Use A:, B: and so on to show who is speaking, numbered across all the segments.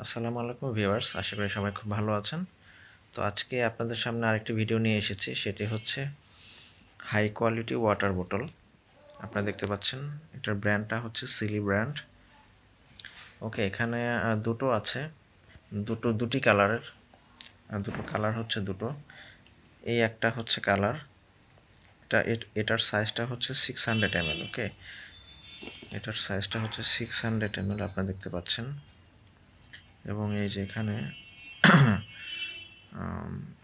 A: আসসালামু আলাইকুম ভিউয়ার্স, আশা করি সবাই খুব ভালো আছেন। তো আজকে আপনাদের সামনে আরেকটি ভিডিও নিয়ে এসেছি, সেটি হচ্ছে হাই কোয়ালিটি ওয়াটার বোতল। আপনারা দেখতে পাচ্ছেন এটার ব্র্যান্ডটা হচ্ছে সিলি ব্র্যান্ড। ওকে, এখানে দুটো আছে, দুটি কালারের, দুটো কালার হচ্ছে দুটো। এই একটা হচ্ছে কালার, এটার সাইজটা হচ্ছে 600 ml। ওকে, এটার সাইজটা হচ্ছে 600 ml, আপনারা দেখতে পাচ্ছেন। এবং এই যে এখানে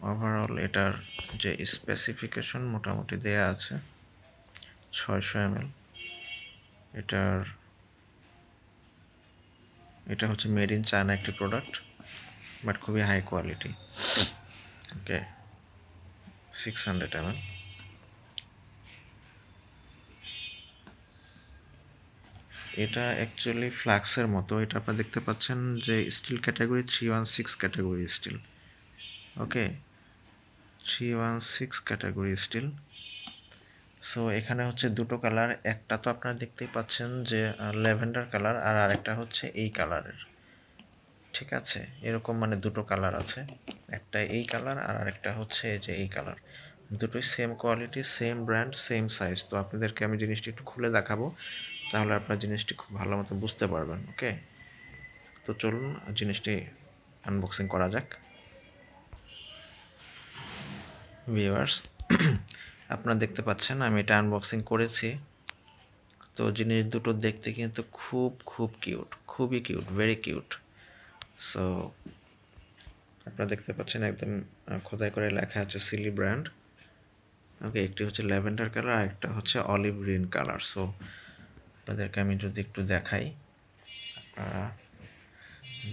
A: ওভারঅল এটার যে স্পেসিফিকেশন মোটামুটি দেয়া আছে 600 ml। এটা হচ্ছে মেড ইন চায়না একটি প্রোডাক্ট, বাট খুবই হাই কোয়ালিটি। ওকে, 600 ml। এটা অ্যাকচুয়ালি ফ্লাক্সের মতো। এটা আপনারা দেখতে পাচ্ছেন যে স্টিল ক্যাটাগরি 316 ক্যাটাগরি স্টিল। ওকে, 316 ক্যাটাগরি স্টিল। সো এখানে হচ্ছে দুটো কালার, একটা তো আপনারা দেখতেই পাচ্ছেন যে ল্যাভেন্ডার কালার, আর আরেকটা হচ্ছে এই কালারের। ঠিক আছে, এরকম মানে দুটো কালার আছে, একটা এই কালার আর আরেকটা হচ্ছে যে এই কালার। দুটোই same quality, same brand, same size. তো আপনাদেরকে আমি জিনিসটি একটু খুলে দেখাবো, তাহলে আপনারা জিনিসটি খুব ভালো মতো বুঝতে পারবেন। ওকে, তো চলুন জিনিসটি আনবক্সিং করা যাক। ভিউয়ার্স, আপনারা দেখতে পাচ্ছেন আমি এটা আনবক্সিং করেছি। তো জিনিস দুটো দেখতে কিন্তু খুব খুব কিউট, খুবই কিউট, ভেরি কিউট। সো আপনারা দেখতে পাচ্ছেন একদম খোদাই করে লেখা আছে সিলি ব্র্যান্ড। ওকে, একটি হচ্ছে ল্যাভেন্ডার কালার আর একটা হচ্ছে অলিভ গ্রিন কালার। সো আপনাদেরকে আমি যদি একটু দেখাই, আপনারা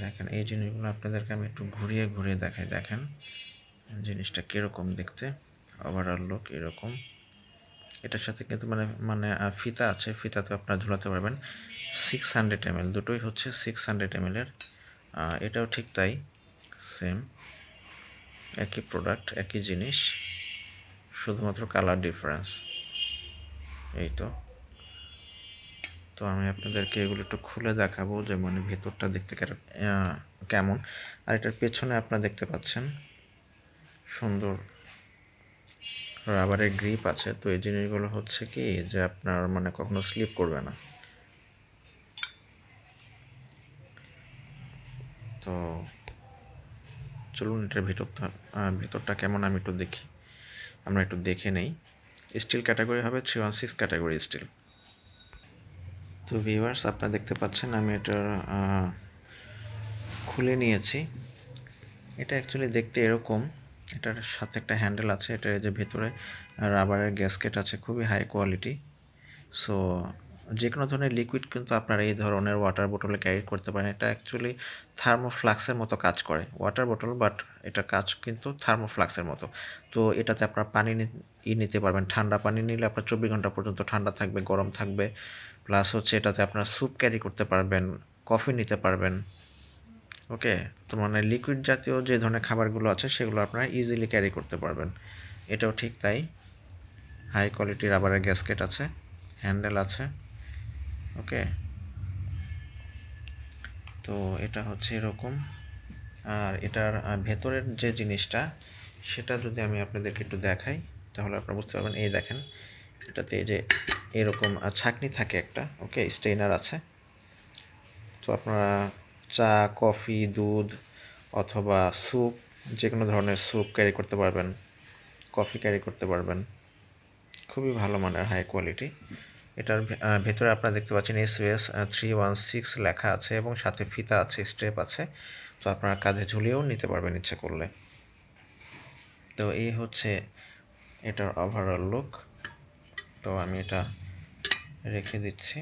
A: দেখেন এই জিনিসগুলো আপনাদেরকে আমি একটু ঘুরিয়ে ঘুরিয়ে দেখাই। দেখেন জিনিসটা কীরকম দেখতে, ওভারঅল লুক এরকম। এটার সাথে কিন্তু মানে মানে ফিতা আছে, ফিতাতে আপনারা ঝুলাতে পারবেন। 600 ml, দুটোই হচ্ছে 600 ml-এর। এটাও ঠিক তাই, সেম একই প্রোডাক্ট, একই জিনিস, শুধুমাত্র কালার ডিফারেন্স। এই তো তো আমি আপনাদেরকে এগুলো একটু খুলে দেখাবো যে মানে ভেতরটা দেখতে কেমন। আর এটার পেছনে আপনারা দেখতে পাচ্ছেন সুন্দর রাবারের গ্রিপ আছে। তো এই জিনিসগুলো হচ্ছে কি যে আপনার মানে কখনো স্লিপ করবে না। তো চলুন এটার ভেতরটা কেমন আমি একটু দেখি, আমরা একটু দেখে নেই। স্টিল ক্যাটাগরি হবে, 316 ক্যাটাগরি স্টিল। তো ভিউয়ার্স, আপনারা দেখতে পাচ্ছেন আমি এটার খুলে নিয়েছি। এটা অ্যাকচুয়ালি দেখতে এরকম, এটার সাথে একটা হ্যান্ডেল আছে, এটার যে ভেতরে রাবারের গ্যাসকেট আছে, খুবই হাই কোয়ালিটি। সো যে কোনো ধরনের লিকুইড কিন্তু আপনারা এই ধরনের ওয়াটার বোতলে ক্যারি করতে পারেন। এটা অ্যাকচুয়ালি থার্মোফ্লাক্সের মতো কাজ করে, ওয়াটার বোতল, বাট এটা কাজ কিন্তু থার্মোফ্লাক্সের মতো। তো এটাতে আপনার পানি নিতে পারবেন, ঠান্ডা পানি নিলে আপনার 24 ঘন্টা পর্যন্ত ঠান্ডা থাকবে, গরম থাকবে। প্লাস হচ্ছে এটাতে আপনার স্যুপ ক্যারি করতে পারবেন, কফি নিতে পারবেন। ওকে, তো মানে লিকুইড জাতীয় যে ধরনের খাবারগুলো আছে সেগুলো আপনারা ইজিলি ক্যারি করতে পারবেন। এটাও ঠিক তাই, হাই কোয়ালিটি রাবারের গ্যাসকেট আছে, হ্যান্ডেল আছে। ওকে, তো এটা হচ্ছে এরকম। আর এটার ভেতরের যে জিনিসটা, সেটা যদি আমি আপনাদেরকে একটু দেখাই তাহলে আপনারা বুঝতে পারবেন। এই দেখেন, এটাতে এই যে এরকম ছাঁকনি থাকে একটা, ওকে, স্টেইনার আছে। তো আপনারা চা, কফি, দুধ অথবা স্যুপ, যে কোনো ধরনের স্যুপ ক্যারি করতে পারবেন, কফি ক্যারি করতে পারবেন। খুবই ভালো মানের, হাই কোয়ালিটি। এটার ভেতরে আপনারা দেখতে পাচ্ছেন SOS 316 লেখা আছে এবং সাথে ফিতা আছে, স্ট্রেপ আছে। তো আপনারা কাঁধে ঝুলিয়েও নিতে পারবেন ইচ্ছে করলে। তো এই হচ্ছে এটার ওভারঅল লুক। তো আমি এটা রেখে দিচ্ছি।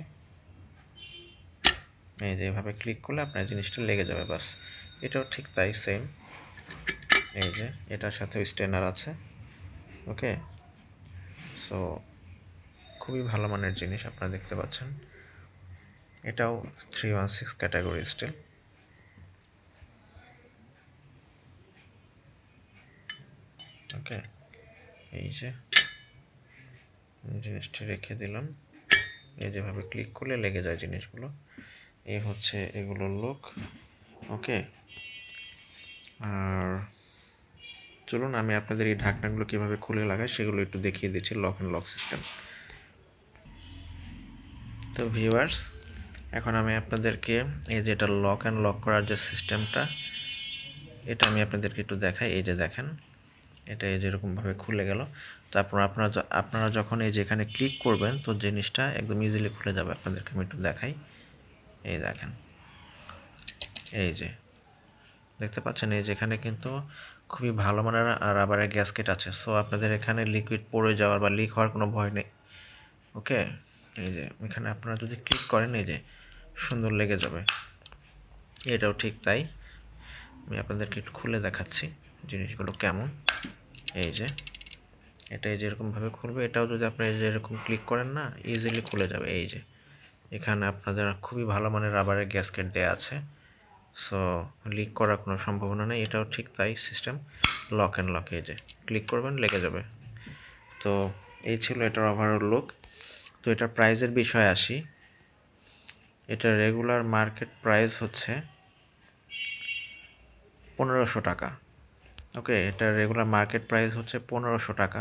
A: এই যে এভাবে ক্লিক করলে আপনার জিনিসটা লেগে যাবে, বাস। এটাও ঠিক তাই, সেম। এই যে এটার সাথে স্টেনার আছে। ওকে, সো খুবই ভালো মানের জিনিস আপনারা দেখতে পাচ্ছেন। এটাও 316 ক্যাটাগরি স্টিল। ওকে, এই যে জিনিসটি রেখে দিলাম। এই যেভাবে ক্লিক করলে লেগে যায় জিনিসগুলো। এই হচ্ছে এগুলোর লুক। ওকে, আর চলুন আমি আপনাদের এই ঢাকনাগুলো কীভাবে খুলে লাগাই সেগুলো একটু দেখিয়ে দিচ্ছি, লক অ্যান্ড লক সিস্টেম। তো ভিউয়ার্স, এখন আমি আপনাদেরকে এই যে এটা লক অ্যান্ড লক করার যে সিস্টেমটা, এটা আমি আপনাদেরকে একটু দেখাই। এই যে দেখেন, এটা এই যেরকমভাবে খুলে গেল। তারপর আপনারা যখন এই যে এখানে ক্লিক করবেন তো জিনিসটা একদম ইজিলি খুলে যাবে। আপনাদেরকে আমি একটু দেখাই। এই দেখেন, এই যে দেখতে পাচ্ছেন, এই যে এখানে কিন্তু খুবই ভালো মানের রাবারের গ্যাসকেট আছে। সো আপনাদের এখানে লিকুইড পড়ে যাওয়ার বা লিক হওয়ার কোনো ভয় নেই। ওকে, এই যে এখানে আপনারা যদি ক্লিক করেন এই যে সুন্দর লেগে যাবে। এটাও ঠিক তাই। আমি আপনাদেরকে একটু খুলে দেখাচ্ছি জিনিসগুলো কেমন। এই যে এটা এই যেরকমভাবে খুলবে, এটাও যদি আপনি যেরকম ক্লিক করেন না, ইজিলি খুলে যাবে। এই যে এখানে আপনাদের খুবই ভালো মানের রাবারের গ্যাসকেট দেওয়া আছে। সো লিক করার কোনো সম্ভাবনা নেই। এটাও ঠিক তাই সিস্টেম, লক অ্যান্ড লক। এই যে ক্লিক করবেন লেগে যাবে। তো এই ছিল এটার ওভারঅল লুক। তো এটার প্রাইসের বিষয়ে আসি। এটা রেগুলার মার্কেট প্রাইস হচ্ছে 1500 টাকা। ওকে, এটা রেগুলার মার্কেট প্রাইস হচ্ছে 1500 টাকা।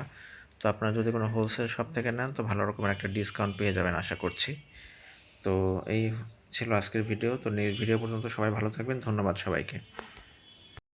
A: তো আপনারা যদি কোনো হোলসেল শপ থেকে নেন তো ভালো রকমের একটা ডিসকাউন্ট পেয়ে যাবেন আশা করছি। তো এই ছিল আজকের ভিডিও। তো ভিডিও পর্যন্ত সবাই ভালো থাকবেন। ধন্যবাদ সবাইকে।